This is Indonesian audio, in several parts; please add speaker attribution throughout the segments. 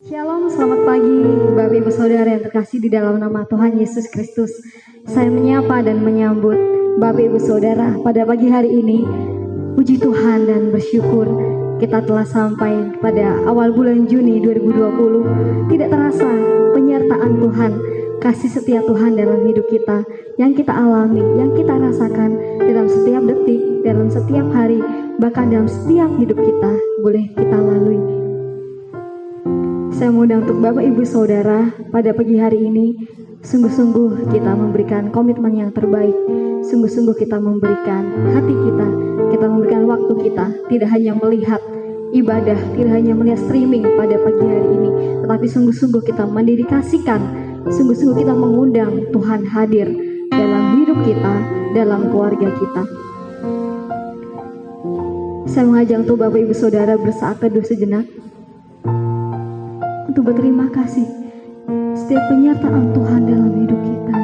Speaker 1: Shalom, selamat pagi Bapak Ibu Saudara yang terkasih di dalam nama Tuhan Yesus Kristus. Saya menyapa dan menyambut Bapak Ibu Saudara pada pagi hari ini. Puji Tuhan dan bersyukur kita telah sampai pada awal bulan Juni 2020. Tidak terasa penyertaan Tuhan, kasih setia Tuhan dalam hidup kita yang kita alami, yang kita rasakan dalam setiap detik, dalam setiap hari, bahkan dalam setiap hidup kita boleh kita lalui. Saya mengundang untuk Bapak Ibu Saudara pada pagi hari ini, sungguh-sungguh kita memberikan komitmen yang terbaik, sungguh-sungguh kita memberikan hati kita memberikan waktu kita, tidak hanya melihat ibadah, tidak hanya melihat streaming pada pagi hari ini, tetapi sungguh-sungguh kita mendedikasikan, sungguh-sungguh kita mengundang Tuhan hadir dalam hidup kita, dalam keluarga kita. Saya mengajak untuk Bapak Ibu Saudara bersaat teduh sejenak, untuk berterima kasih setiap penyertaan Tuhan dalam hidup kita,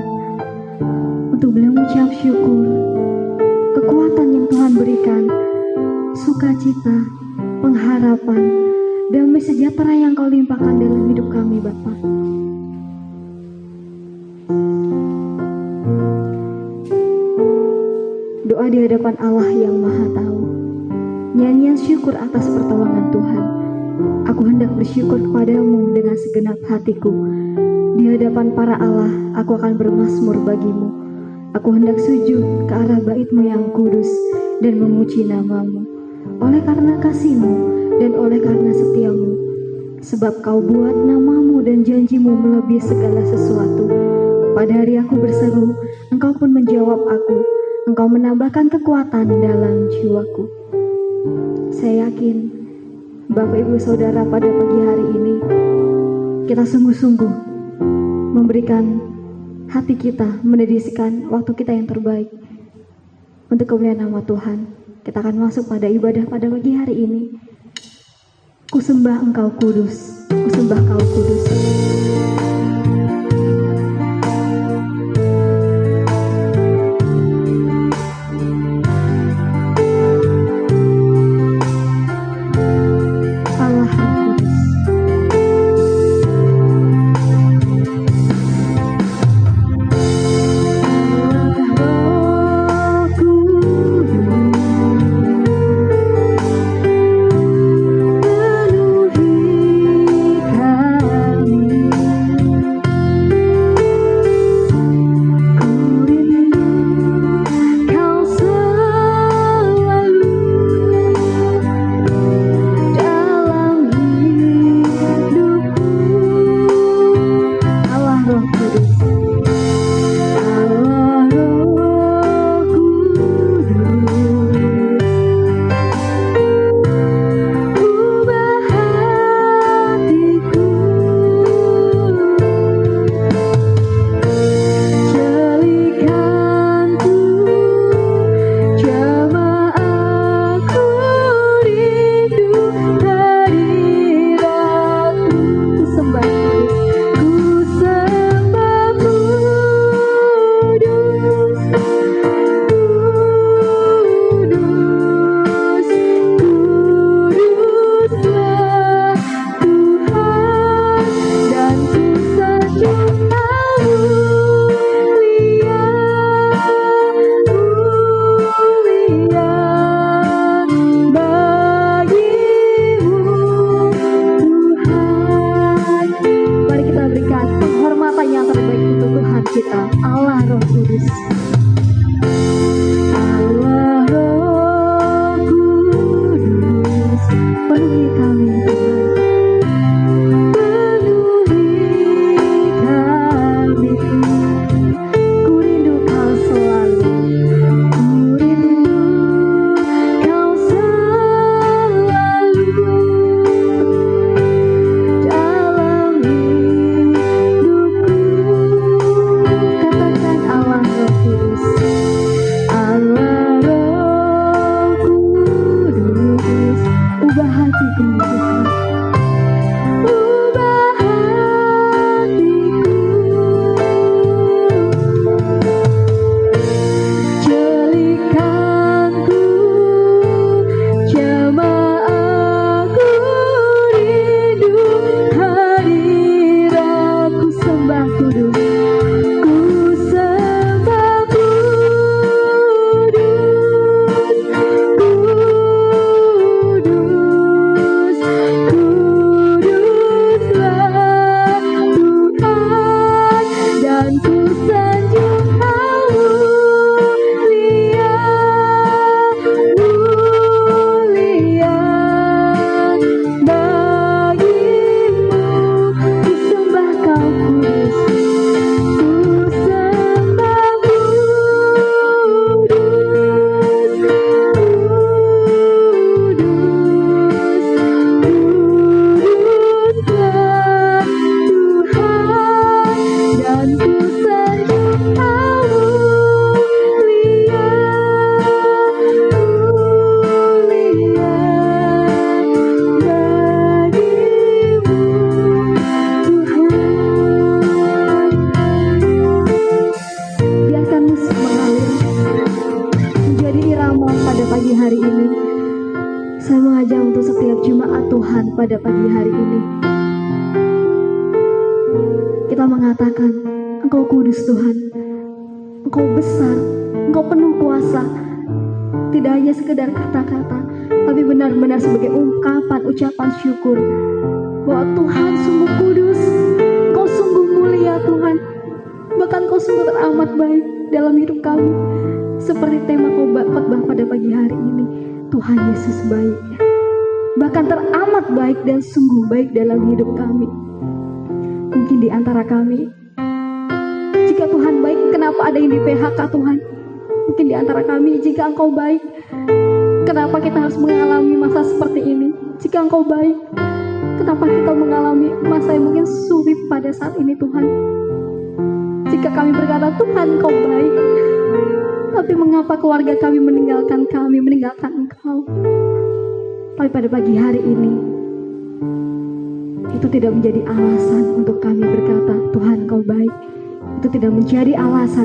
Speaker 1: untuk mengucap syukur kekuatan yang Tuhan berikan, sukacita, pengharapan, damai sejahtera yang Kau limpahkan dalam hidup kami Bapa. Doa di hadapan Allah yang Maha Tahu, nyanyian syukur atas pertolongan Tuhan. Aku hendak bersyukur kepadamu dengan segenap hatiku. Di hadapan para Allah, aku akan bermazmur bagimu. Aku hendak sujud ke arah bait-Mu yang kudus dan memuji nama-Mu. Oleh karena kasih-Mu dan oleh karena setia-Mu. Sebab Kau buat nama-Mu dan janji-Mu melebihi segala sesuatu. Pada hari aku berseru, Engkau pun menjawab aku. Engkau menambahkan kekuatan dalam jiwaku. Saya yakin Bapak Ibu Saudara pada pagi hari ini kita sungguh-sungguh memberikan hati kita, mendedikasikan waktu kita yang terbaik untuk kemuliaan nama Tuhan. Kita akan masuk pada ibadah pada pagi hari ini. Kusembah Engkau kudus, kusembah Kau kudus. Katakan Allah Roh Kudus. Pada pagi hari ini kita mengatakan, Engkau kudus Tuhan, Engkau besar, Engkau penuh kuasa. Tidak hanya sekedar kata-kata, tapi benar-benar sebagai ungkapan ucapan syukur bahwa Tuhan sungguh kudus, Engkau sungguh mulia Tuhan, bahkan Engkau sungguh teramat baik dalam hidup kami. Seperti tema khotbah pada pagi hari ini, Tuhan Yesus baik, bahkan teramat baik dan sungguh baik dalam hidup kami. Mungkin di antara kami, jika Tuhan baik, kenapa ada yang di PHK Tuhan? Mungkin di antara kami, jika Engkau baik, kenapa kita harus mengalami masa seperti ini? Jika Engkau baik, kenapa kita mengalami masa yang mungkin sulit pada saat ini Tuhan? Jika kami berkata, Tuhan Engkau baik, tapi mengapa keluarga kami, meninggalkan Engkau? Tapi pada pagi hari ini, itu tidak menjadi alasan untuk kami berkata, Tuhan Engkau baik. Itu tidak menjadi alasan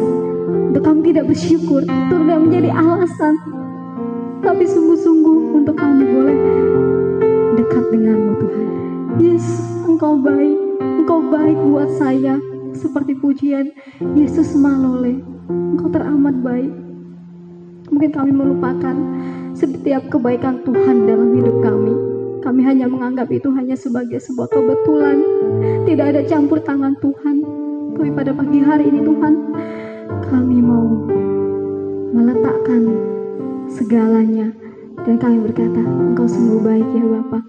Speaker 1: untuk kami tidak bersyukur. Itu tidak menjadi alasan. Tapi sungguh-sungguh untuk kami boleh dekat denganmu Tuhan. Yesus, Engkau baik. Engkau baik buat saya. Seperti pujian Yesus Malole, Engkau teramat baik. Mungkin kami melupakan setiap kebaikan Tuhan dalam hidup kami. Kami hanya menganggap itu hanya sebagai sebuah kebetulan. Tidak ada campur tangan Tuhan. Tapi pada pagi hari ini Tuhan, kami mau meletakkan segalanya. Dan kami berkata, Engkau sungguh baik ya Bapa.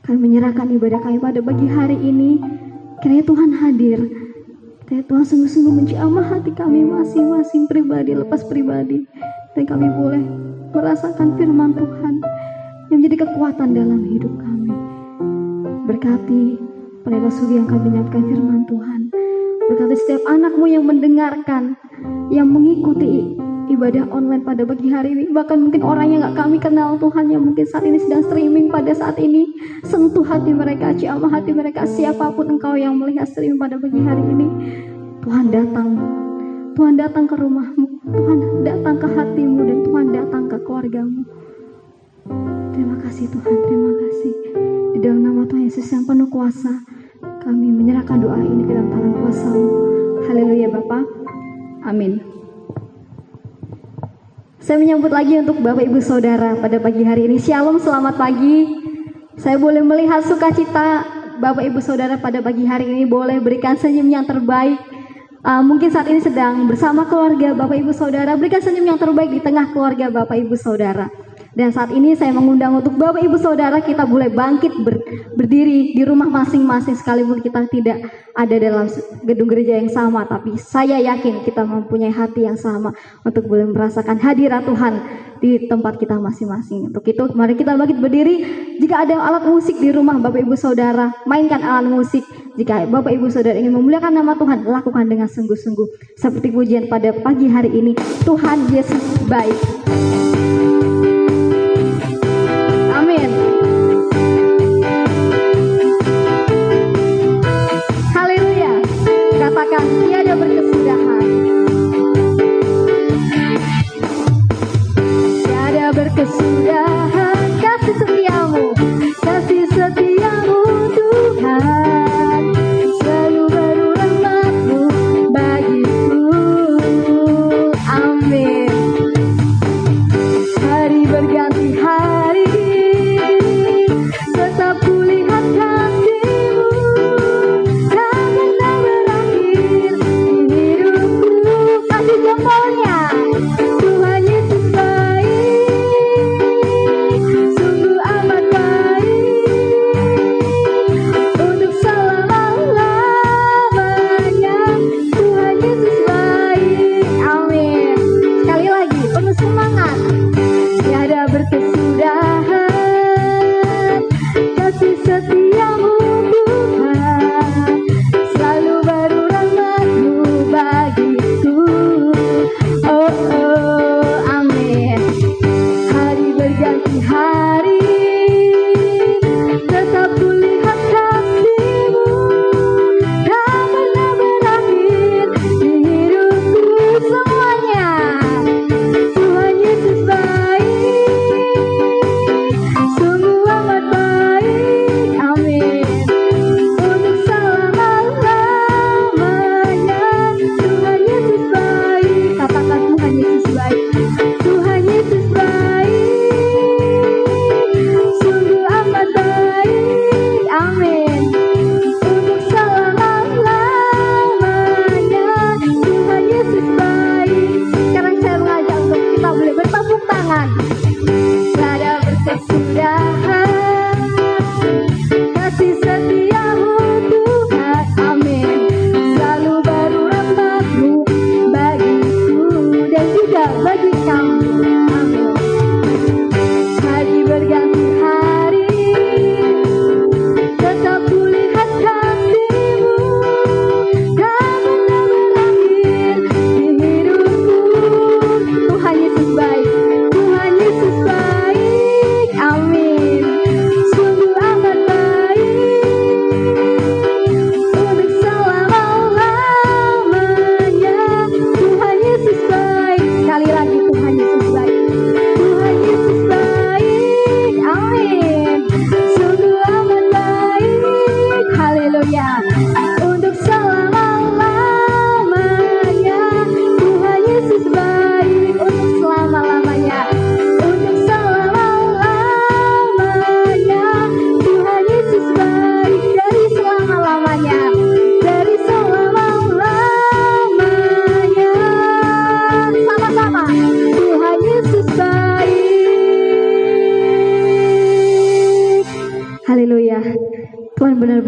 Speaker 1: Kami menyerahkan ibadah kami pada pagi hari ini. Kiranya Tuhan hadir. Kiranya Tuhan sungguh-sungguh menjamah hati kami masing-masing pribadi, lepas pribadi. Dan kami boleh merasakan firman Tuhan yang menjadi kekuatan dalam hidup kami. Berkati Pendeta Sugi yang kami menyampaikan firman Tuhan. Berkati setiap anakmu yang mendengarkan, yang mengikuti ibadah online pada pagi hari ini. Bahkan mungkin orang yang gak kami kenal Tuhan, yang mungkin saat ini sedang streaming pada saat ini. Sentuh hati mereka, jamah hati mereka. Siapapun Engkau yang melihat streaming pada pagi hari ini, Tuhan datang. Tuhan datang ke rumahmu, Tuhan datang ke hatimu, dan Tuhan datang ke keluargamu. Terima kasih Tuhan, terima kasih. Di dalam nama Tuhan Yesus yang penuh kuasa, kami menyerahkan doa ini ke dalam tangan kuasa-Mu. Haleluya Bapa. Amin. Saya menyambut lagi untuk Bapak Ibu Saudara pada pagi hari ini. Shalom, selamat pagi. Saya boleh melihat sukacita Bapak Ibu Saudara pada pagi hari ini. Boleh berikan senyum yang terbaik. Mungkin saat ini sedang bersama keluarga Bapak Ibu Saudara. Berikan senyum yang terbaik di tengah keluarga Bapak Ibu Saudara. Dan saat ini saya mengundang untuk Bapak Ibu Saudara, kita boleh bangkit berdiri di rumah masing-masing, sekalipun kita tidak ada dalam gedung gereja yang sama, tapi saya yakin kita mempunyai hati yang sama untuk boleh merasakan hadirat Tuhan di tempat kita masing-masing. Untuk itu mari kita bangkit berdiri. Jika ada alat musik di rumah Bapak Ibu Saudara, mainkan alat musik. Jika Bapak Ibu Saudara ingin memuliakan nama Tuhan, lakukan dengan sungguh-sungguh. Seperti pujian pada pagi hari ini, Tuhan Yesus baik. Amin. Haleluya. Katakan, tiada berkesudahan. Tiada berkesudahan kasih setiamu, kasih setiamu Tuhan. Selalu baru rahmat-Mu bagiku. Amin. Hari berganti hari, tetap kulihat kasih-Mu, tak pernah berakhir.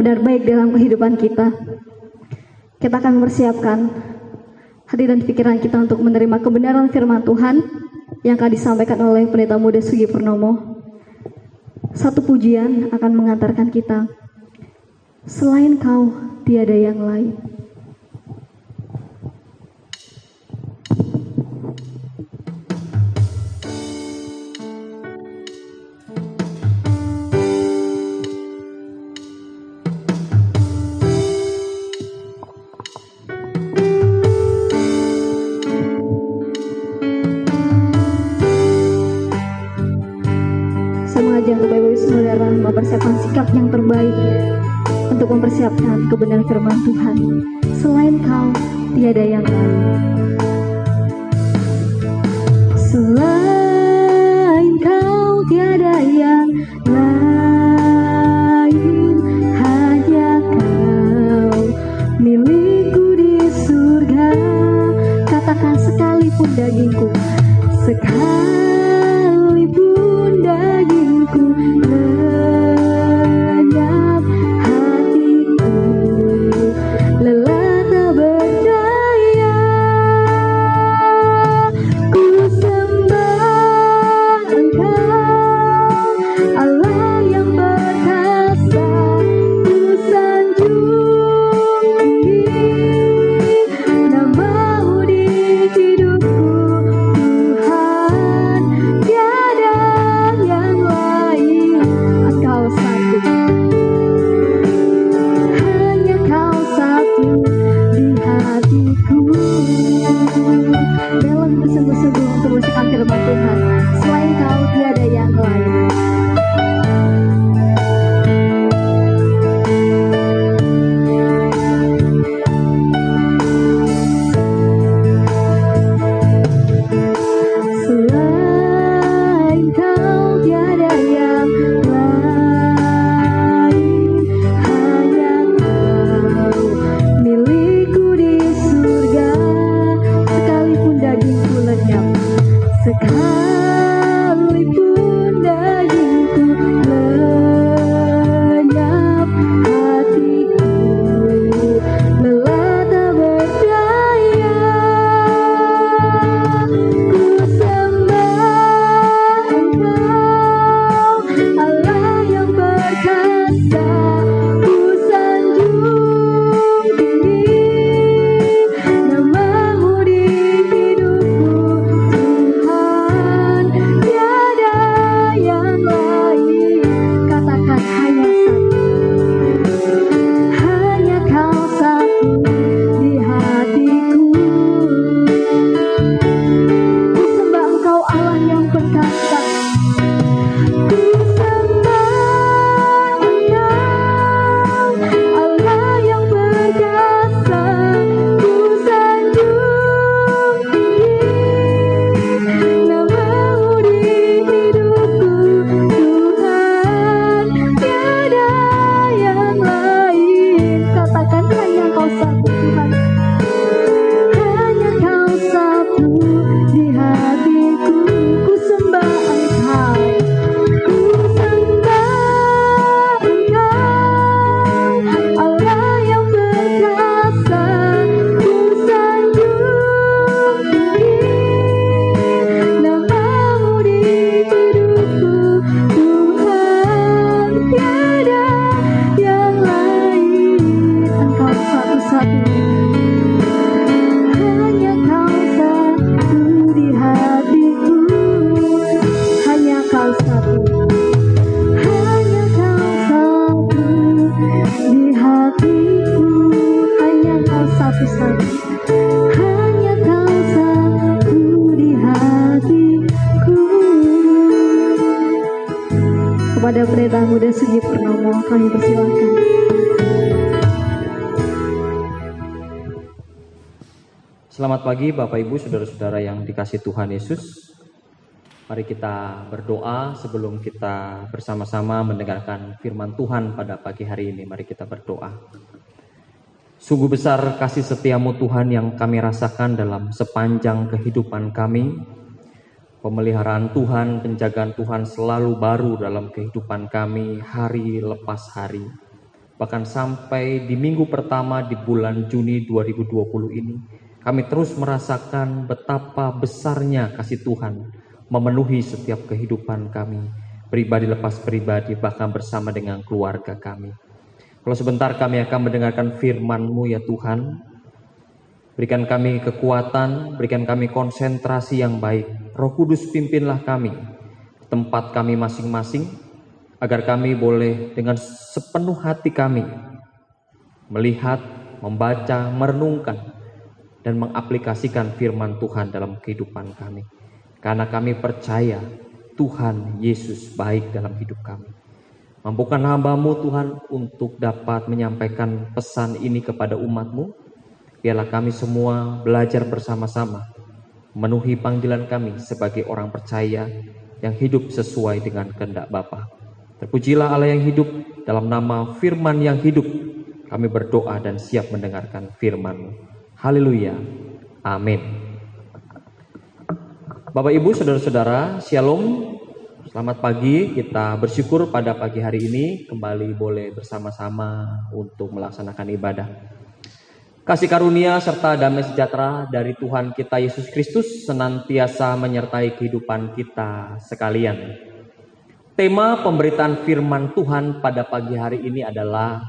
Speaker 1: benar-benar baik dalam kehidupan kita. Kita akan mempersiapkan hati dan pikiran kita untuk menerima kebenaran firman Tuhan yang akan disampaikan oleh Pendeta Muda Sugi Purnomo. Satu pujian akan mengantarkan kita. Selain Kau, tiada yang lain. Untuk Bapak Ibu Saudara mempersiapkan sikap yang terbaik untuk mempersiapkan kebenaran firman Tuhan. Selain Kau, tiada yang lain. Selain Kau, tiada yang lain. Hanya Kau milikku di surga. Katakan sekalipun dagingku, sekalipun dagingku lenyap, hatiku lelah tak berdaya. Ku sembah Engkau, Allah yang berkuasa. Ku sanjung tinggi nama-Mu di hidupku, Tuhan. Tiada yang lain. Engkau satu, hanya Kau satu di hatiku. Dalam bersungguh-sungguh untuk bersikap firman Tuhan. Selain Kau, tiada yang lain. Selain Kau, tiada yang lain. Hanya Kau milikku di surga. Sekalipun dagingku lenyap, sekalipun dagingku lenyap, hatiku lelah tak berdaya. Ku sembah Engkau, Allah yang berkuasa. Ku sanjung tinggi nama-Mu di hidupku, Tuhan. Tiada yang lain. Katakan hanya Kau satu di hatiku. Ku sembah Engkau, Allah yang berkuasa. Ku sembah Engkau, Allah yang berkuasa. Ku sanjung tinggi nama-Mu di hidupku, Tuhan. Tiada yang lain. Katakan hanya Kau satu, Tuhan. Hanya Kau satu di hatiku. Ku sembah Engkau, ku sembah Engkau, Allah yang berkuasa. Ku sanjung tinggi nama-Mu di hidupku, Tuhan. Tiada yang lain. Engkau satu-satunya. Hanya Kau satu di hatiku. Hanya Kau satu. Hanya Kau satu di hatiku. Hanya Kau satu-satu. Hanya Kau satu di hatiku. Kepada Pendeta Muda Sugi Purnomo kami persilakan.
Speaker 2: Selamat pagi Bapak Ibu Saudara-saudara yang dikasihi Tuhan Yesus. Mari kita berdoa sebelum kita bersama-sama mendengarkan firman Tuhan pada pagi hari ini. Mari kita berdoa. Sungguh besar kasih setia-Mu Tuhan yang kami rasakan dalam sepanjang kehidupan kami. Pemeliharaan Tuhan, penjagaan Tuhan selalu baru dalam kehidupan kami hari lepas hari. bahkan sampai di minggu pertama di bulan Juni 2020 ini, kami terus merasakan betapa besarnya kasih Tuhan memenuhi setiap kehidupan kami, pribadi lepas pribadi, bahkan bersama dengan keluarga kami. Kalau sebentar kami akan mendengarkan firman-Mu ya Tuhan, berikan kami kekuatan, berikan kami konsentrasi yang baik. Roh Kudus pimpinlah kami, tempat kami masing-masing, agar kami boleh dengan sepenuh hati kami melihat, membaca, merenungkan, dan mengaplikasikan firman Tuhan dalam kehidupan kami. Karena kami percaya Tuhan Yesus baik dalam hidup kami. Mampukan hamba-Mu Tuhan untuk dapat menyampaikan pesan ini kepada umat-Mu. Biarlah kami semua belajar bersama-sama memenuhi panggilan kami sebagai orang percaya yang hidup sesuai dengan kehendak Bapa. Terpujilah Allah yang hidup, dalam nama firman yang hidup kami berdoa dan siap mendengarkan firman-Mu. Haleluya. Amin. Bapak Ibu, saudara-saudara, Shalom. Selamat pagi. Kita bersyukur pada pagi hari ini kembali boleh bersama-sama untuk melaksanakan ibadah. Kasih karunia serta damai sejahtera dari Tuhan kita Yesus Kristus senantiasa menyertai kehidupan kita sekalian. Tema pemberitaan firman Tuhan pada pagi hari ini adalah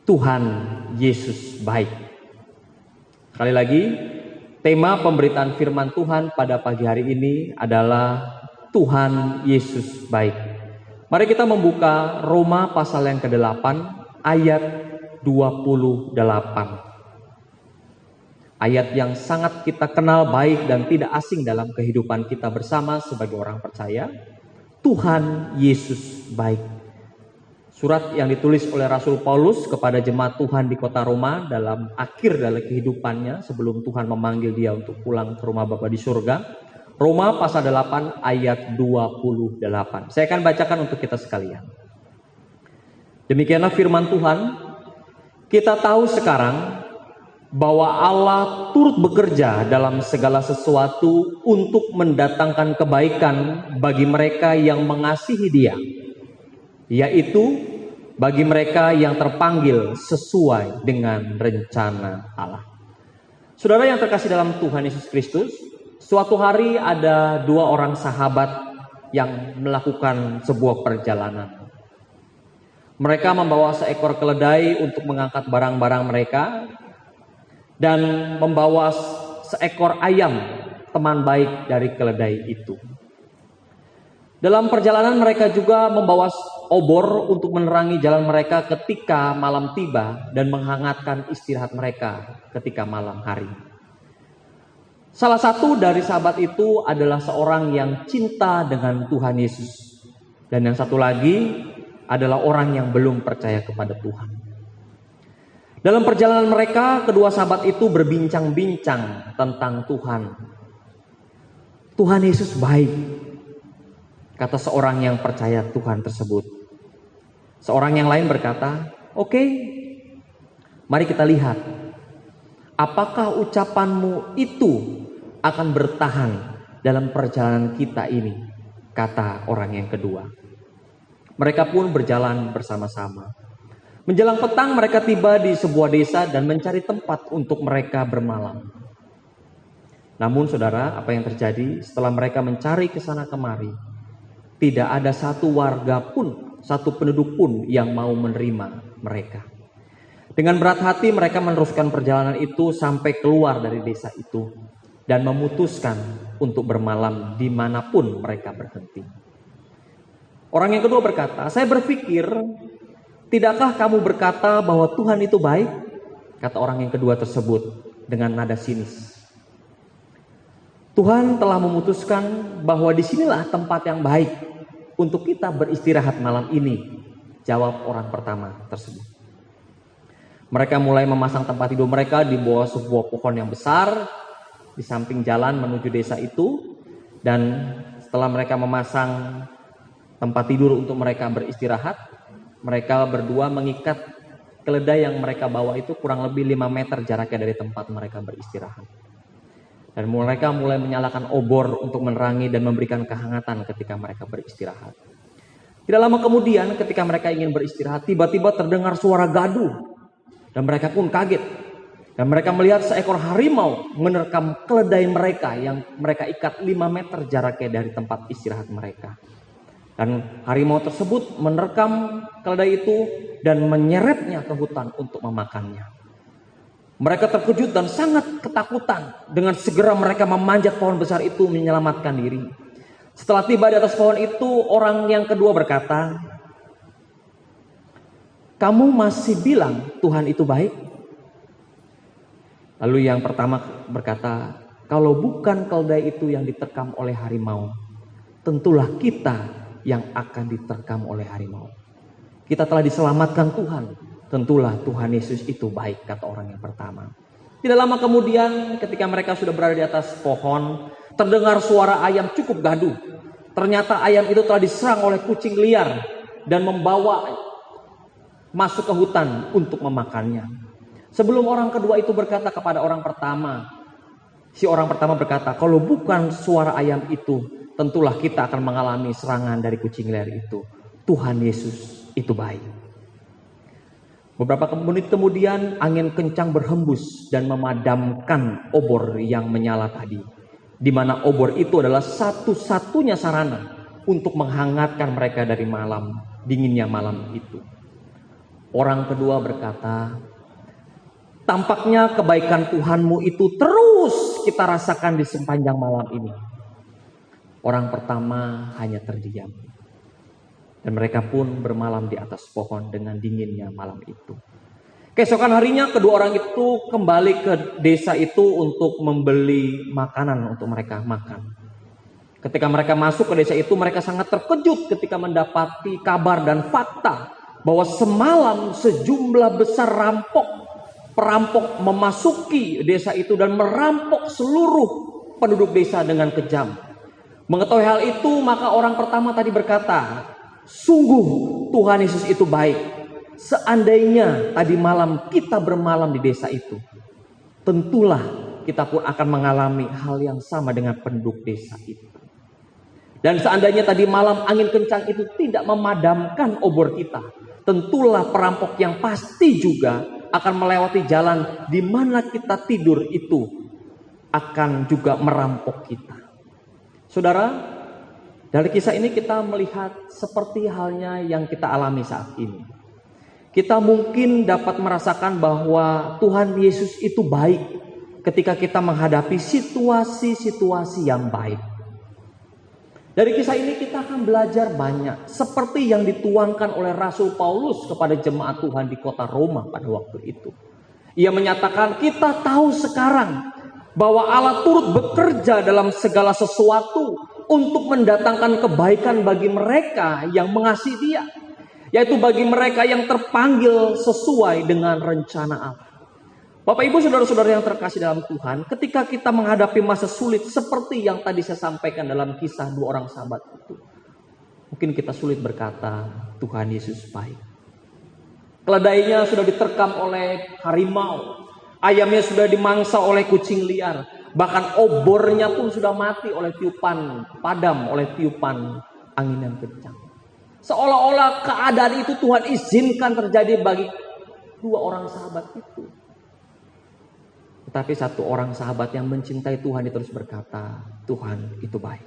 Speaker 2: Tuhan Yesus baik. Sekali lagi, tema pemberitaan firman Tuhan pada pagi hari ini adalah Tuhan Yesus baik. Mari kita membuka Roma pasal yang ke-8 ayat 28. Ayat yang sangat kita kenal baik dan tidak asing dalam kehidupan kita bersama sebagai orang percaya. Tuhan Yesus baik. Surat yang ditulis oleh Rasul Paulus kepada jemaat Tuhan di kota Roma dalam akhir dari kehidupannya sebelum Tuhan memanggil dia untuk pulang ke rumah Bapa di surga. Roma pasal 8 ayat 28. Saya akan bacakan untuk kita sekalian. Demikianlah firman Tuhan. Kita tahu sekarang bahwa Allah turut bekerja dalam segala sesuatu untuk mendatangkan kebaikan bagi mereka yang mengasihi Dia, yaitu bagi mereka yang terpanggil sesuai dengan rencana Allah. Saudara yang terkasih dalam Tuhan Yesus Kristus, suatu hari ada dua orang sahabat yang melakukan sebuah perjalanan. Mereka membawa seekor keledai untuk mengangkat barang-barang mereka, dan membawa seekor ayam, teman baik dari keledai itu. Dalam perjalanan mereka juga membawa obor untuk menerangi jalan mereka ketika malam tiba dan menghangatkan istirahat mereka ketika malam hari. Salah satu dari sahabat itu adalah seorang yang cinta dengan Tuhan Yesus, dan yang satu lagi adalah orang yang belum percaya kepada Tuhan. Dalam perjalanan mereka, kedua sahabat itu berbincang-bincang tentang Tuhan. Tuhan Yesus baik, kata seorang yang percaya Tuhan tersebut. Seorang yang lain berkata, oke, mari kita lihat. Apakah ucapanmu itu akan bertahan dalam perjalanan kita ini, kata orang yang kedua. Mereka pun berjalan bersama-sama. Menjelang petang mereka tiba di sebuah desa dan mencari tempat untuk mereka bermalam. Namun saudara, apa yang terjadi setelah mereka mencari ke sana kemari? Tidak ada satu warga pun, satu penduduk pun yang mau menerima mereka. Dengan berat hati mereka meneruskan perjalanan itu sampai keluar dari desa itu dan memutuskan untuk bermalam dimanapun mereka berhenti. Orang yang kedua berkata, saya berpikir, tidakkah kamu berkata bahwa Tuhan itu baik? Kata orang yang kedua tersebut dengan nada sinis. Tuhan telah memutuskan bahwa disinilah tempat yang baik untuk kita beristirahat malam ini, jawab orang pertama tersebut. Mereka mulai memasang tempat tidur mereka di bawah sebuah pohon yang besar di samping jalan menuju desa itu, dan setelah mereka memasang tempat tidur untuk mereka beristirahat, mereka berdua mengikat keledai yang mereka bawa itu kurang lebih 5 meter jaraknya dari tempat mereka beristirahat. Dan mereka mulai menyalakan obor untuk menerangi dan memberikan kehangatan ketika mereka beristirahat. Tidak lama kemudian ketika mereka ingin beristirahat, tiba-tiba terdengar suara gaduh. Dan mereka pun kaget. Dan mereka melihat seekor harimau menerkam keledai mereka yang mereka ikat 5 meter jaraknya dari tempat istirahat mereka. Dan harimau tersebut menerkam keledai itu dan menyeretnya ke hutan untuk memakannya. Mereka terkejut dan sangat ketakutan. Dengan segera mereka memanjat pohon besar itu menyelamatkan diri. Setelah tiba di atas pohon itu, orang yang kedua berkata, "Kamu masih bilang Tuhan itu baik?" Lalu yang pertama berkata, "Kalau bukan keledai itu yang diterkam oleh harimau, tentulah kita yang akan diterkam oleh harimau. Kita telah diselamatkan Tuhan. Tentulah Tuhan Yesus itu baik," kata orang yang pertama. Tidak lama kemudian ketika mereka sudah berada di atas pohon, terdengar suara ayam cukup gaduh. Ternyata ayam itu telah diserang oleh kucing liar dan membawa masuk ke hutan untuk memakannya. Sebelum orang kedua itu berkata kepada orang pertama, si orang pertama berkata, "Kalau bukan suara ayam itu, tentulah kita akan mengalami serangan dari kucing liar itu. Tuhan Yesus itu baik." Beberapa menit kemudian angin kencang berhembus dan memadamkan obor yang menyala tadi. Di mana obor itu adalah satu-satunya sarana untuk menghangatkan mereka dari dinginnya malam itu. Orang kedua berkata, "Tampaknya kebaikan Tuhanmu itu terus kita rasakan di sepanjang malam ini." Orang pertama hanya terdiam. Dan mereka pun bermalam di atas pohon dengan dinginnya malam itu. Keesokan harinya kedua orang itu kembali ke desa itu untuk membeli makanan untuk mereka makan. Ketika mereka masuk ke desa itu, mereka sangat terkejut ketika mendapati kabar dan fakta bahwa semalam sejumlah besar perampok memasuki desa itu dan merampok seluruh penduduk desa dengan kejam. Mengetahui hal itu, maka orang pertama tadi berkata, "Sungguh Tuhan Yesus itu baik. Seandainya tadi malam kita bermalam di desa itu, tentulah kita pun akan mengalami hal yang sama dengan penduduk desa itu. Dan seandainya tadi malam angin kencang itu tidak memadamkan obor kita, tentulah perampok yang pasti juga akan melewati jalan di mana kita tidur itu akan juga merampok kita." Saudara, dari kisah ini kita melihat seperti halnya yang kita alami saat ini. Kita mungkin dapat merasakan bahwa Tuhan Yesus itu baik ketika kita menghadapi situasi-situasi yang baik. Dari kisah ini kita akan belajar banyak, seperti yang dituangkan oleh Rasul Paulus kepada jemaat Tuhan di kota Roma pada waktu itu. Ia menyatakan, "Kita tahu sekarang bahwa Allah turut bekerja dalam segala sesuatu untuk mendatangkan kebaikan bagi mereka yang mengasihi Dia, yaitu bagi mereka yang terpanggil sesuai dengan rencana Allah." Bapak Ibu saudara-saudara yang terkasih dalam Tuhan, ketika kita menghadapi masa sulit seperti yang tadi saya sampaikan dalam kisah dua orang sahabat itu, mungkin kita sulit berkata, "Tuhan Yesus baik." Keledainya sudah diterkam oleh harimau, ayamnya sudah dimangsa oleh kucing liar, bahkan obornya pun sudah mati oleh padam oleh tiupan angin yang kencang. Seolah-olah keadaan itu Tuhan izinkan terjadi bagi dua orang sahabat itu. Tetapi satu orang sahabat yang mencintai Tuhan itu terus berkata, "Tuhan itu baik."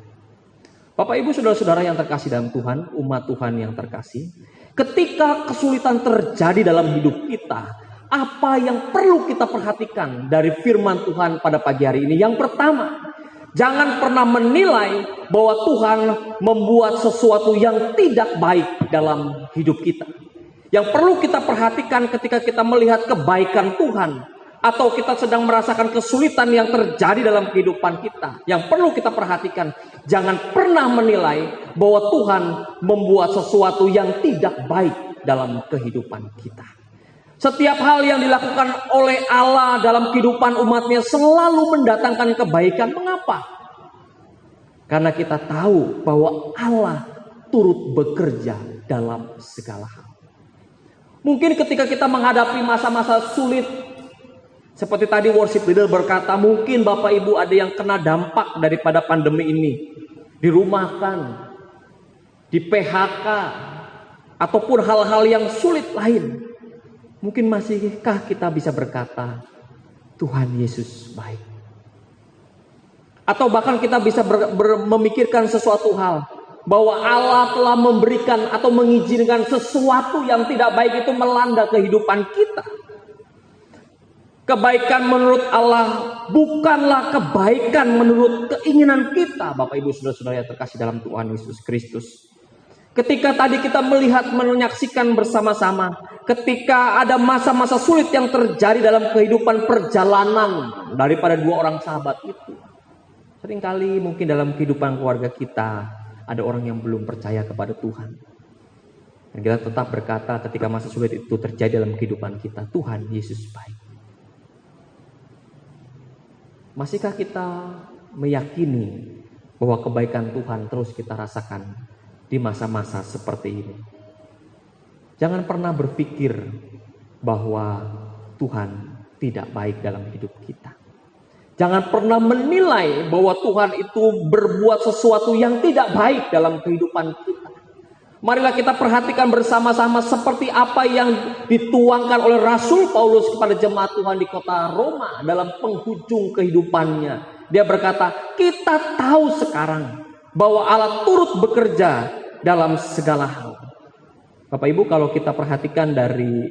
Speaker 2: Bapak Ibu saudara-saudara yang terkasih dalam Tuhan, umat Tuhan yang terkasih, ketika kesulitan terjadi dalam hidup kita, apa yang perlu kita perhatikan dari firman Tuhan pada pagi hari ini? Yang pertama, jangan pernah menilai bahwa Tuhan membuat sesuatu yang tidak baik dalam hidup kita. Yang perlu kita perhatikan ketika kita melihat kebaikan Tuhan, atau kita sedang merasakan kesulitan yang terjadi dalam kehidupan kita, yang perlu kita perhatikan, jangan pernah menilai bahwa Tuhan membuat sesuatu yang tidak baik dalam kehidupan kita. Setiap hal yang dilakukan oleh Allah dalam kehidupan umatnya selalu mendatangkan kebaikan. Mengapa? Karena kita tahu bahwa Allah turut bekerja dalam segala hal. Mungkin ketika kita menghadapi masa-masa sulit, seperti tadi worship leader berkata, mungkin Bapak Ibu ada yang kena dampak daripada pandemi ini. Dirumahkan, di PHK, ataupun hal-hal yang sulit lain, mungkin masihkah kita bisa berkata, Tuhan Yesus baik? Atau bahkan kita bisa memikirkan sesuatu hal, bahwa Allah telah memberikan atau mengizinkan sesuatu yang tidak baik itu melanda kehidupan kita. Kebaikan menurut Allah bukanlah kebaikan menurut keinginan kita, Bapak Ibu Saudara-saudara yang terkasih dalam Tuhan Yesus Kristus. Ketika tadi kita melihat, menyaksikan bersama-sama, ketika ada masa-masa sulit yang terjadi dalam kehidupan perjalanan daripada dua orang sahabat itu. Seringkali mungkin dalam kehidupan keluarga kita ada orang yang belum percaya kepada Tuhan. Dan kita tetap berkata ketika masa sulit itu terjadi dalam kehidupan kita, Tuhan Yesus baik. Masihkah kita meyakini bahwa kebaikan Tuhan terus kita rasakan di masa-masa seperti ini? Jangan pernah berpikir bahwa Tuhan tidak baik dalam hidup kita. Jangan pernah menilai bahwa Tuhan itu berbuat sesuatu yang tidak baik dalam kehidupan kita. Marilah kita perhatikan bersama-sama seperti apa yang dituangkan oleh Rasul Paulus kepada jemaat Tuhan di kota Roma dalam penghujung kehidupannya. Dia berkata, kita tahu sekarang bahwa Allah turut bekerja dalam segala hal. Bapak Ibu, kalau kita perhatikan dari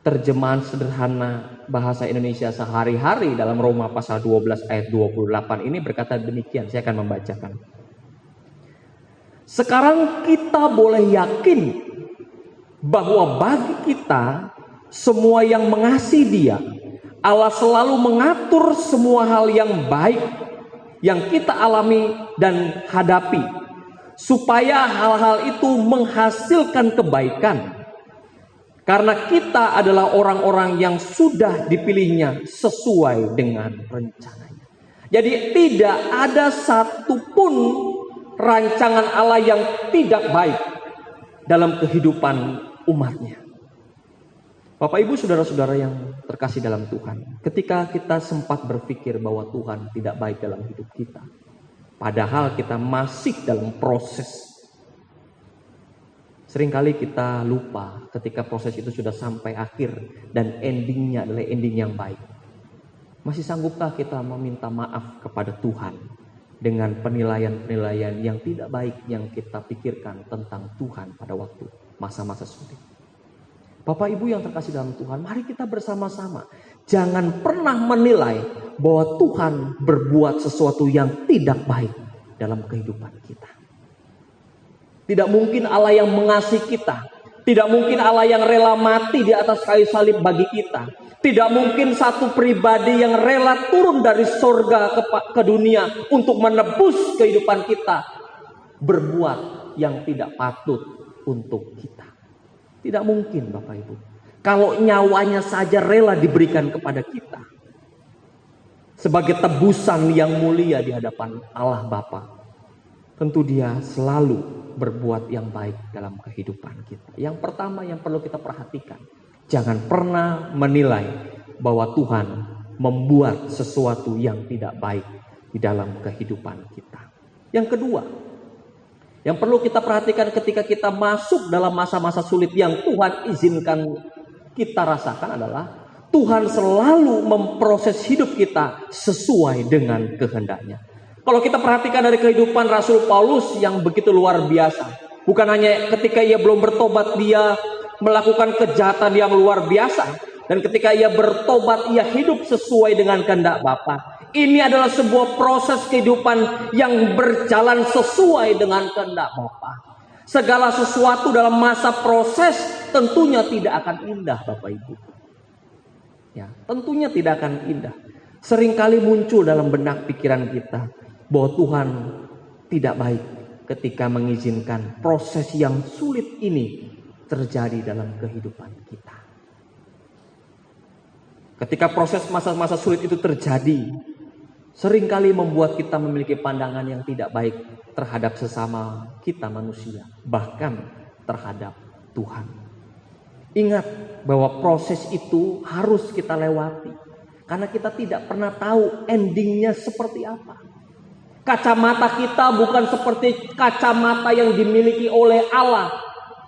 Speaker 2: terjemahan sederhana bahasa Indonesia sehari-hari dalam Roma pasal 12 ayat 28 ini berkata demikian, saya akan membacakan. Sekarang kita boleh yakin bahwa bagi kita semua yang mengasihi Dia, Allah selalu mengatur semua hal yang baik yang kita alami dan hadapi, supaya hal-hal itu menghasilkan kebaikan. Karena kita adalah orang-orang yang sudah dipilihnya sesuai dengan rencananya. Jadi tidak ada satupun rancangan Allah yang tidak baik dalam kehidupan umatnya. Bapak Ibu Saudara-saudara yang terkasih dalam Tuhan, ketika kita sempat berpikir bahwa Tuhan tidak baik dalam hidup kita, padahal kita masih dalam proses, seringkali kita lupa ketika proses itu sudah sampai akhir dan endingnya adalah ending yang baik. Masih sanggupkah kita meminta maaf kepada Tuhan dengan penilaian-penilaian yang tidak baik yang kita pikirkan tentang Tuhan pada waktu masa-masa sulit? Bapak Ibu yang terkasih dalam Tuhan, mari kita bersama-sama jangan pernah menilai bahwa Tuhan berbuat sesuatu yang tidak baik dalam kehidupan kita. Tidak mungkin Allah yang mengasihi kita, tidak mungkin Allah yang rela mati di atas kayu salib bagi kita, tidak mungkin satu pribadi yang rela turun dari surga ke dunia untuk menebus kehidupan kita berbuat yang tidak patut untuk kita. Tidak mungkin, Bapak Ibu. Kalau nyawanya saja rela diberikan kepada kita sebagai tebusan yang mulia di hadapan Allah Bapa, tentu Dia selalu berbuat yang baik dalam kehidupan kita. Yang pertama yang perlu kita perhatikan, jangan pernah menilai bahwa Tuhan membuat sesuatu yang tidak baik di dalam kehidupan kita. Yang kedua, yang perlu kita perhatikan ketika kita masuk dalam masa-masa sulit yang Tuhan izinkan kita rasakan adalah Tuhan selalu memproses hidup kita sesuai dengan kehendaknya. Kalau kita perhatikan dari kehidupan Rasul Paulus yang begitu luar biasa, bukan hanya ketika ia belum bertobat dia melakukan kejahatan yang luar biasa, dan ketika ia bertobat ia hidup sesuai dengan kehendak Bapa. Ini adalah sebuah proses kehidupan yang berjalan sesuai dengan kehendak Bapa. Segala sesuatu dalam masa proses tentunya tidak akan indah, Bapak Ibu. Ya, tentunya tidak akan indah. Seringkali muncul dalam benak pikiran kita bahwa Tuhan tidak baik ketika mengizinkan proses yang sulit ini terjadi dalam kehidupan kita. Ketika proses masa-masa sulit itu terjadi, seringkali membuat kita memiliki pandangan yang tidak baik terhadap sesama kita manusia, bahkan terhadap Tuhan. Ingat bahwa proses itu harus kita lewati, karena kita tidak pernah tahu endingnya seperti apa. Kacamata kita bukan seperti kacamata yang dimiliki oleh Allah,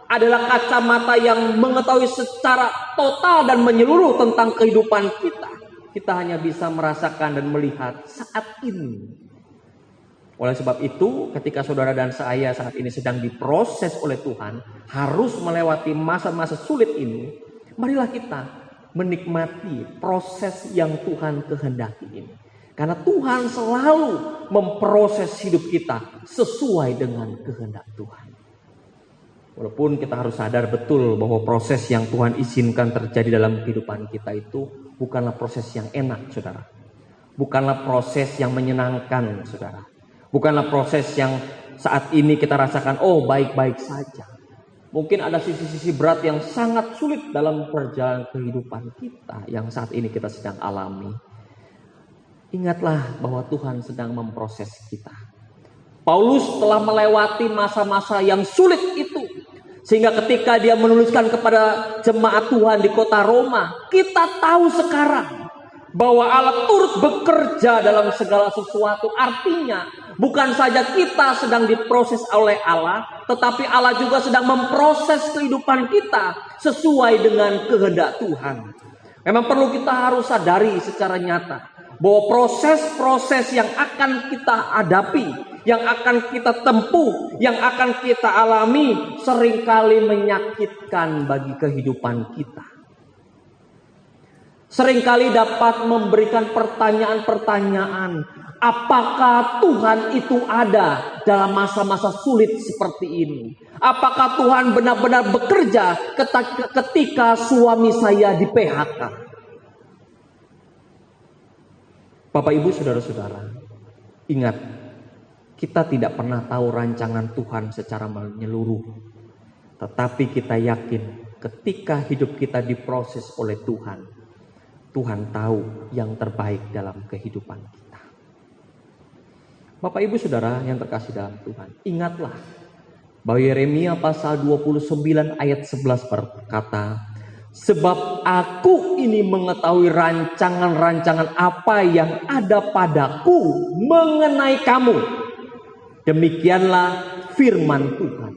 Speaker 2: adalah kacamata yang mengetahui secara total dan menyeluruh tentang kehidupan kita. Kita hanya bisa merasakan dan melihat saat ini. Oleh sebab itu, ketika saudara dan saya saat ini sedang diproses oleh Tuhan, harus melewati masa-masa sulit ini, marilah kita menikmati proses yang Tuhan kehendaki ini. Karena Tuhan selalu memproses hidup kita sesuai dengan kehendak Tuhan. Walaupun kita harus sadar betul bahwa proses yang Tuhan izinkan terjadi dalam kehidupan kita itu bukanlah proses yang enak, saudara. Bukanlah proses yang menyenangkan, saudara. Bukanlah proses yang saat ini kita rasakan, oh baik-baik saja. Mungkin ada sisi-sisi berat yang sangat sulit dalam perjalanan kehidupan kita yang saat ini kita sedang alami. Ingatlah bahwa Tuhan sedang memproses kita. Paulus telah melewati masa-masa yang sulit itu. Sehingga ketika dia menuliskan kepada jemaat Tuhan di kota Roma, kita tahu sekarang bahwa Allah turut bekerja dalam segala sesuatu. Artinya bukan saja kita sedang diproses oleh Allah, tetapi Allah juga sedang memproses kehidupan kita sesuai dengan kehendak Tuhan. Memang perlu kita harus sadari secara nyata bahwa proses-proses yang akan kita hadapi, yang akan kita tempuh, yang akan kita alami seringkali menyakitkan bagi kehidupan kita. Seringkali dapat memberikan pertanyaan-pertanyaan, apakah Tuhan itu ada dalam masa-masa sulit seperti ini? Apakah Tuhan benar-benar bekerja ketika suami saya di PHK? Bapak, Ibu, saudara-saudara, ingat, kita tidak pernah tahu rancangan Tuhan secara menyeluruh. Tetapi kita yakin ketika hidup kita diproses oleh Tuhan, Tuhan tahu yang terbaik dalam kehidupan kita. Bapak, Ibu, saudara yang terkasih dalam Tuhan, ingatlah bahwa Yeremia pasal 29 ayat 11 berkata, sebab aku ini mengetahui rancangan-rancangan apa yang ada padaku mengenai kamu. Demikianlah firman Tuhan.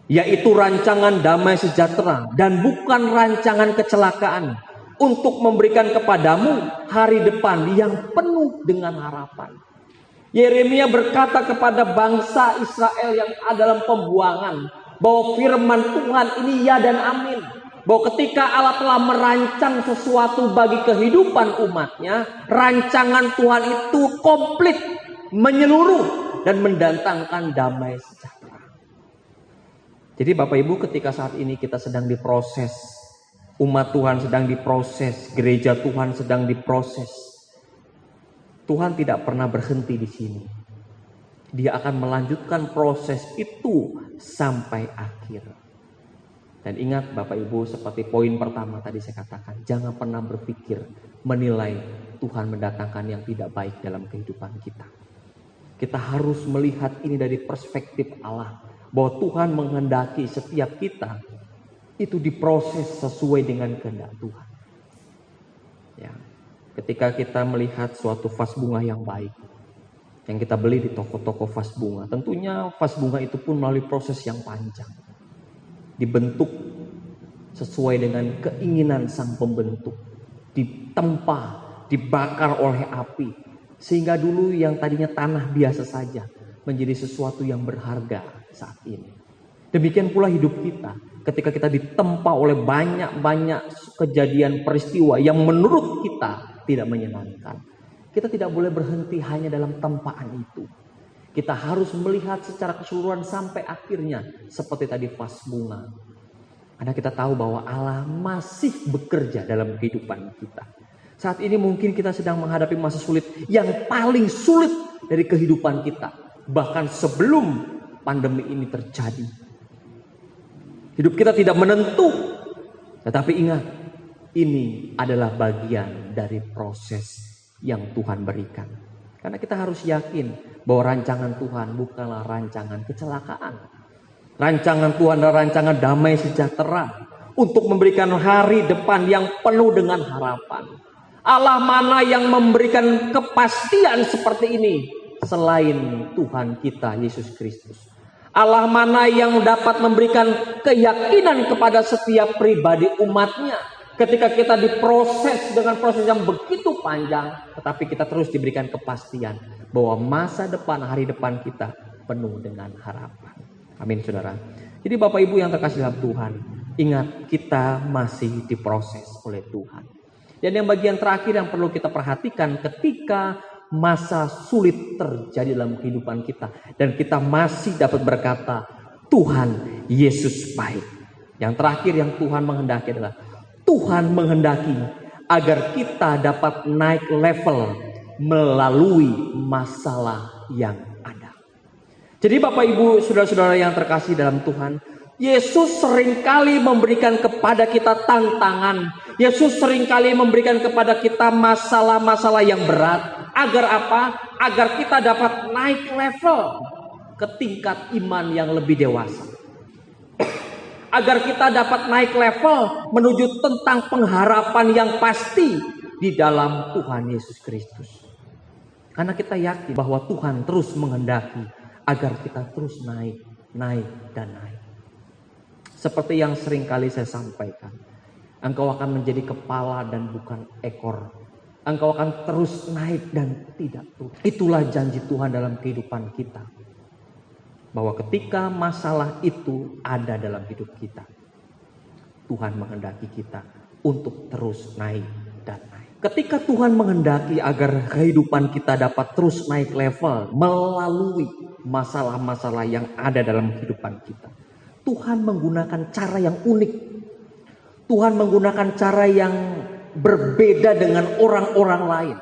Speaker 2: Yaitu rancangan damai sejahtera dan bukan rancangan kecelakaan. Untuk memberikan kepadamu hari depan yang penuh dengan harapan. Yeremia berkata kepada bangsa Israel yang ada dalam pembuangan. Bahwa firman Tuhan ini ya dan amin. Bahwa ketika Allah telah merancang sesuatu bagi kehidupan umatnya, rancangan Tuhan itu komplit, menyeluruh, dan mendatangkan damai sejahtera. Jadi Bapak Ibu, ketika saat ini kita sedang diproses, umat Tuhan sedang diproses, gereja Tuhan sedang diproses, Tuhan tidak pernah berhenti di sini. Dia akan melanjutkan proses itu sampai akhir. Dan ingat Bapak Ibu, seperti poin pertama tadi saya katakan, jangan pernah berpikir menilai Tuhan mendatangkan yang tidak baik dalam kehidupan kita. Kita harus melihat ini dari perspektif Allah, bahwa Tuhan menghendaki setiap kita itu diproses sesuai dengan kehendak Tuhan. Ya, ketika kita melihat suatu vas bunga yang baik, yang kita beli di toko-toko vas bunga, tentunya vas bunga itu pun melalui proses yang panjang. Dibentuk sesuai dengan keinginan sang pembentuk, ditempa, dibakar oleh api, sehingga dulu yang tadinya tanah biasa saja menjadi sesuatu yang berharga saat ini. Demikian pula hidup kita, ketika kita ditempa oleh banyak-banyak kejadian peristiwa yang menurut kita tidak menyenangkan. Kita tidak boleh berhenti hanya dalam tempaan itu. Kita harus melihat secara keseluruhan sampai akhirnya seperti tadi vas bunga. Karena kita tahu bahwa Allah masih bekerja dalam kehidupan kita. Saat ini mungkin kita sedang menghadapi masa sulit yang paling sulit dari kehidupan kita. Bahkan sebelum pandemi ini terjadi. Hidup kita tidak menentu. Tetapi ingat, ini adalah bagian dari proses yang Tuhan berikan. Karena kita harus yakin bahwa rancangan Tuhan bukanlah rancangan kecelakaan. Rancangan Tuhan adalah rancangan damai sejahtera untuk memberikan hari depan yang penuh dengan harapan. Allah mana yang memberikan kepastian seperti ini selain Tuhan kita Yesus Kristus. Allah mana yang dapat memberikan keyakinan kepada setiap pribadi umatnya. Ketika kita diproses dengan proses yang begitu panjang, tetapi kita terus diberikan kepastian bahwa masa depan, hari depan kita penuh dengan harapan. Amin, saudara. Jadi Bapak Ibu yang terkasih dalam Tuhan, ingat kita masih diproses oleh Tuhan. Dan yang bagian terakhir yang perlu kita perhatikan ketika masa sulit terjadi dalam kehidupan kita, dan kita masih dapat berkata, Tuhan Yesus baik. Yang terakhir yang Tuhan menghendaki adalah Tuhan menghendaki agar kita dapat naik level melalui masalah yang ada. Jadi Bapak Ibu, saudara-saudara yang terkasih dalam Tuhan, Yesus seringkali memberikan kepada kita tantangan. Yesus seringkali memberikan kepada kita masalah-masalah yang berat. Agar apa? Agar kita dapat naik level ke tingkat iman yang lebih dewasa. Agar kita dapat naik level menuju tentang pengharapan yang pasti di dalam Tuhan Yesus Kristus. Karena kita yakin bahwa Tuhan terus menghendaki agar kita terus naik, dan naik. Seperti yang sering kali saya sampaikan, engkau akan menjadi kepala dan bukan ekor. Engkau akan terus naik dan tidak turun. Itulah janji Tuhan dalam kehidupan kita. Bahwa ketika masalah itu ada dalam hidup kita, Tuhan menghendaki kita untuk terus naik dan naik. Ketika Tuhan menghendaki agar kehidupan kita dapat terus naik level melalui masalah-masalah yang ada dalam kehidupan kita, Tuhan menggunakan cara yang unik. Tuhan menggunakan cara yang berbeda dengan orang-orang lain.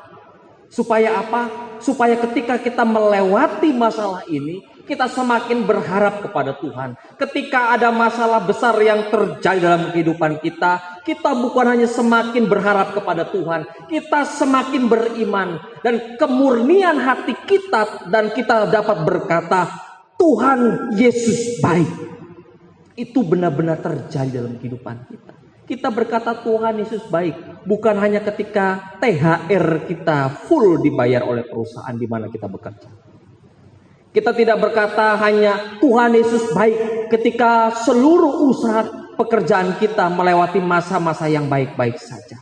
Speaker 2: Supaya apa? Supaya ketika kita melewati masalah ini, kita semakin berharap kepada Tuhan. Ketika ada masalah besar yang terjadi dalam kehidupan kita, kita bukan hanya semakin berharap kepada Tuhan, kita semakin beriman. Dan kemurnian hati kita, dan kita dapat berkata, Tuhan Yesus baik. Itu benar-benar terjadi dalam kehidupan kita. Kita berkata Tuhan Yesus baik, bukan hanya ketika THR kita full dibayar oleh perusahaan di mana kita bekerja. Kita tidak berkata hanya Tuhan Yesus baik ketika seluruh usaha pekerjaan kita melewati masa-masa yang baik-baik saja.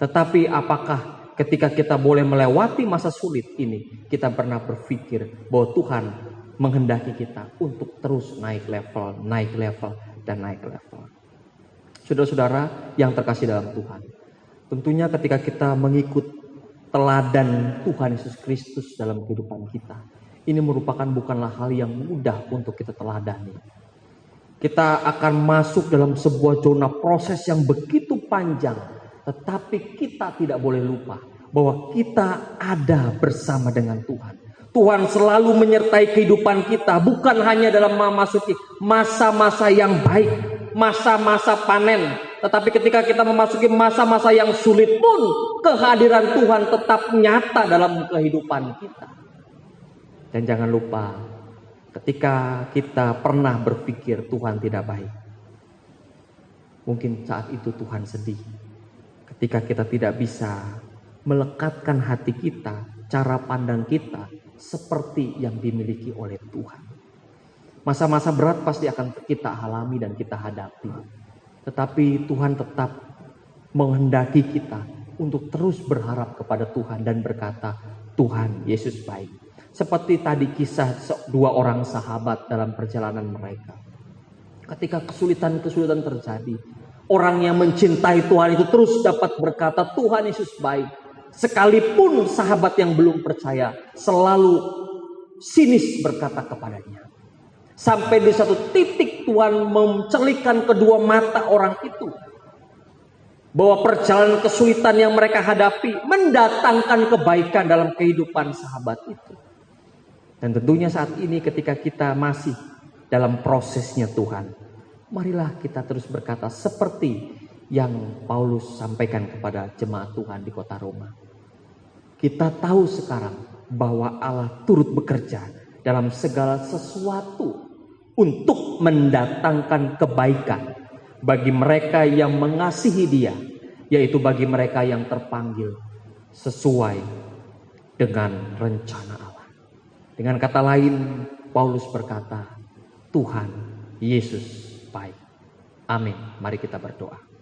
Speaker 2: Tetapi apakah ketika kita boleh melewati masa sulit ini, kita pernah berpikir bahwa Tuhan menghendaki kita untuk terus naik level, dan naik level. Saudara-saudara yang terkasih dalam Tuhan, tentunya ketika kita mengikut teladan Tuhan Yesus Kristus dalam kehidupan kita, ini merupakan bukanlah hal yang mudah untuk kita teladani. Kita akan masuk dalam sebuah zona proses yang begitu panjang, tetapi kita tidak boleh lupa bahwa kita ada bersama dengan Tuhan. Tuhan selalu menyertai kehidupan kita, bukan hanya dalam memasuki masa-masa yang baik, masa-masa panen, tetapi ketika kita memasuki masa-masa yang sulit pun, kehadiran Tuhan tetap nyata dalam kehidupan kita. Dan jangan lupa, ketika kita pernah berpikir Tuhan tidak baik, mungkin saat itu Tuhan sedih. Ketika kita tidak bisa melekatkan hati kita, cara pandang kita seperti yang dimiliki oleh Tuhan. Masa-masa berat pasti akan kita alami dan kita hadapi. Tetapi Tuhan tetap menghendaki kita untuk terus berharap kepada Tuhan dan berkata, Tuhan Yesus baik. Seperti tadi kisah dua orang sahabat dalam perjalanan mereka. Ketika kesulitan-kesulitan terjadi, orang yang mencintai Tuhan itu terus dapat berkata, Tuhan Yesus baik. Sekalipun sahabat yang belum percaya selalu sinis berkata kepadanya. Sampai di satu titik Tuhan mencelikkan kedua mata orang itu. Bahwa perjalanan kesulitan yang mereka hadapi mendatangkan kebaikan dalam kehidupan sahabat itu. Dan tentunya saat ini ketika kita masih dalam prosesnya Tuhan, marilah kita terus berkata seperti yang Paulus sampaikan kepada jemaat Tuhan di kota Roma. Kita tahu sekarang bahwa Allah turut bekerja dalam segala sesuatu untuk mendatangkan kebaikan bagi mereka yang mengasihi Dia, yaitu bagi mereka yang terpanggil sesuai dengan rencana Allah. Dengan kata lain, Paulus berkata, Tuhan Yesus baik. Amin. Mari kita berdoa.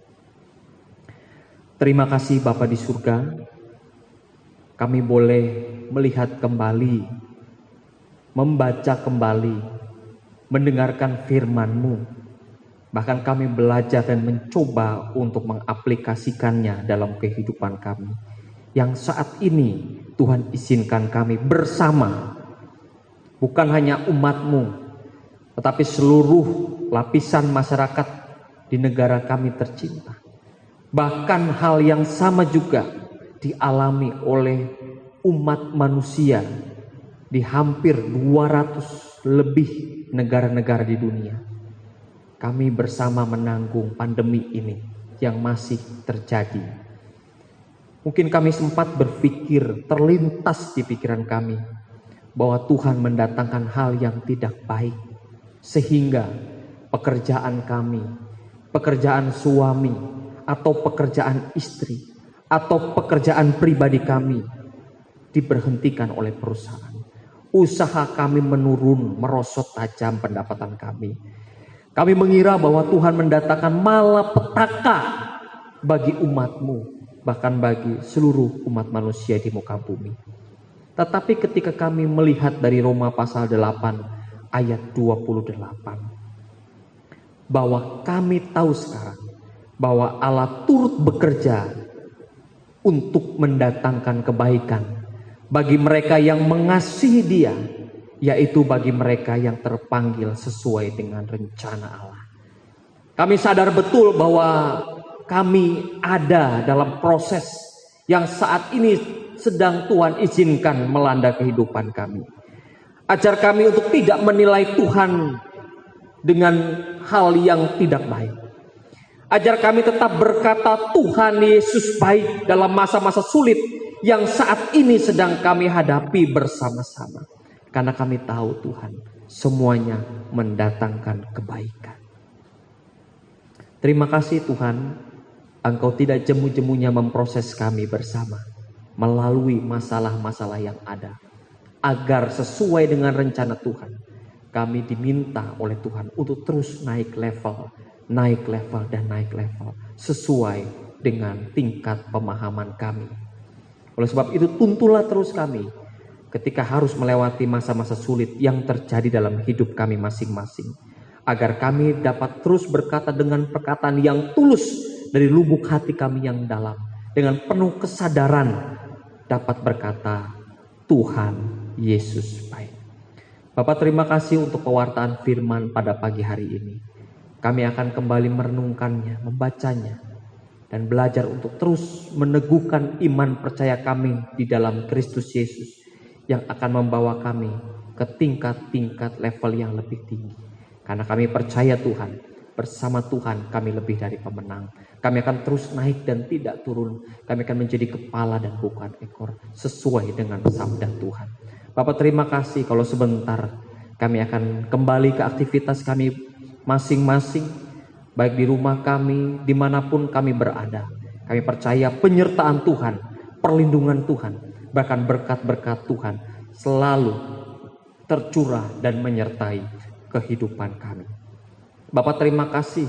Speaker 2: Terima kasih Bapa di surga, kami boleh melihat kembali, membaca kembali, mendengarkan firman-Mu. Bahkan kami belajar dan mencoba untuk mengaplikasikannya dalam kehidupan kami. Yang saat ini Tuhan izinkan kami bersama, bukan hanya umat-Mu, tetapi seluruh lapisan masyarakat di negara kami tercinta. Bahkan hal yang sama juga dialami oleh umat manusia di hampir 200 lebih negara-negara di dunia. Kami bersama menanggung pandemi ini yang masih terjadi. Mungkin kami sempat berpikir, terlintas di pikiran kami, bahwa Tuhan mendatangkan hal yang tidak baik. Sehingga pekerjaan kami, pekerjaan suami, atau pekerjaan istri, atau pekerjaan pribadi kami diberhentikan oleh perusahaan. Usaha kami menurun, merosot tajam pendapatan kami. Kami mengira bahwa Tuhan mendatangkan malapetaka bagi umat-Mu, bahkan bagi seluruh umat manusia di muka bumi. Tetapi ketika kami melihat dari Roma pasal 8 ayat 28, bahwa kami tahu sekarang bahwa Allah turut bekerja untuk mendatangkan kebaikan bagi mereka yang mengasihi Dia, yaitu bagi mereka yang terpanggil sesuai dengan rencana Allah. Kami sadar betul bahwa kami ada dalam proses yang saat ini sedang Tuhan izinkan melanda kehidupan kami. Ajar kami untuk tidak menilai Tuhan dengan hal yang tidak baik. Ajar kami tetap berkata Tuhan Yesus baik dalam masa-masa sulit yang saat ini sedang kami hadapi bersama-sama. Karena kami tahu Tuhan semuanya mendatangkan kebaikan. Terima kasih Tuhan, Engkau tidak jemu-jemunya memproses kami bersama melalui masalah-masalah yang ada. Agar sesuai dengan rencana Tuhan, kami diminta oleh Tuhan untuk terus naik level dan naik level sesuai dengan tingkat pemahaman kami. Oleh sebab itu tuntunlah terus kami ketika harus melewati masa-masa sulit yang terjadi dalam hidup kami masing-masing, agar kami dapat terus berkata dengan perkataan yang tulus dari lubuk hati kami yang dalam, dengan penuh kesadaran dapat berkata Tuhan Yesus baik. Bapak, terima kasih untuk pewartaan firman pada pagi hari ini. Kami akan kembali merenungkannya, membacanya, dan belajar untuk terus meneguhkan iman percaya kami di dalam Kristus Yesus yang akan membawa kami ke tingkat-tingkat level yang lebih tinggi. Karena kami percaya Tuhan, bersama Tuhan kami lebih dari pemenang. Kami akan terus naik dan tidak turun. Kami akan menjadi kepala dan bukan ekor, sesuai dengan sabda Tuhan. Bapak, terima kasih kalau sebentar kami akan kembali ke aktivitas kami masing-masing, baik di rumah kami, dimanapun kami berada. Kami percaya penyertaan Tuhan, perlindungan Tuhan, bahkan berkat-berkat Tuhan selalu tercurah dan menyertai kehidupan kami. Bapak, terima kasih.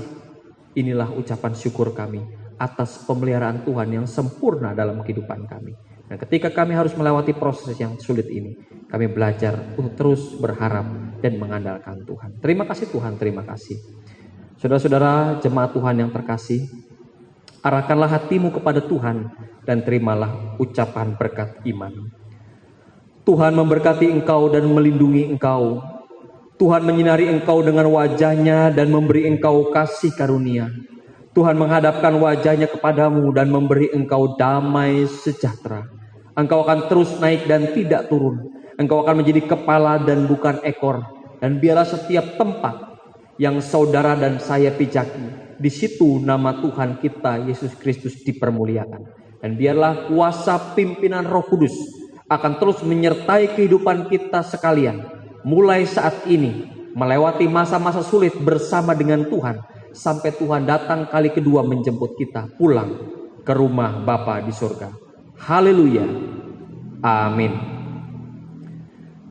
Speaker 2: Inilah ucapan syukur kami atas pemeliharaan Tuhan yang sempurna dalam kehidupan kami. Dan ketika kami harus melewati proses yang sulit ini, kami belajar untuk terus berharap dan mengandalkan Tuhan. Terima kasih Tuhan, terima kasih. Saudara-saudara jemaat Tuhan yang terkasih, arahkanlah hatimu kepada Tuhan dan terimalah ucapan berkat iman. Tuhan memberkati engkau dan melindungi engkau. Tuhan menyinari engkau dengan wajahnya dan memberi engkau kasih karunia. Tuhan menghadapkan wajahnya kepadamu dan memberi engkau damai sejahtera. Engkau akan terus naik dan tidak turun. Engkau akan menjadi kepala dan bukan ekor. Dan biarlah setiap tempat yang saudara dan saya pijaki, di situ nama Tuhan kita Yesus Kristus dipermuliakan. Dan biarlah kuasa pimpinan Roh Kudus akan terus menyertai kehidupan kita sekalian. Mulai saat ini melewati masa-masa sulit bersama dengan Tuhan, sampai Tuhan datang kali kedua menjemput kita pulang ke rumah Bapa di surga. Haleluya. Amin.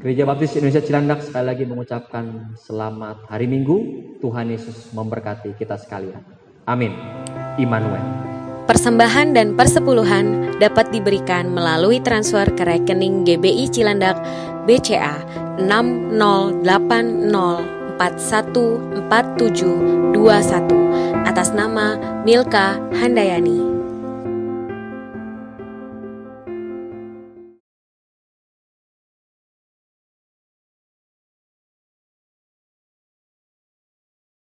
Speaker 2: Gereja Baptis Indonesia Cilandak sekali lagi mengucapkan selamat hari Minggu. Tuhan Yesus memberkati kita sekalian. Amin. Immanuel.
Speaker 3: Persembahan dan persepuluhan dapat diberikan melalui transfer ke rekening GBI Cilandak BCA 6080414721 atas nama Milka Handayani.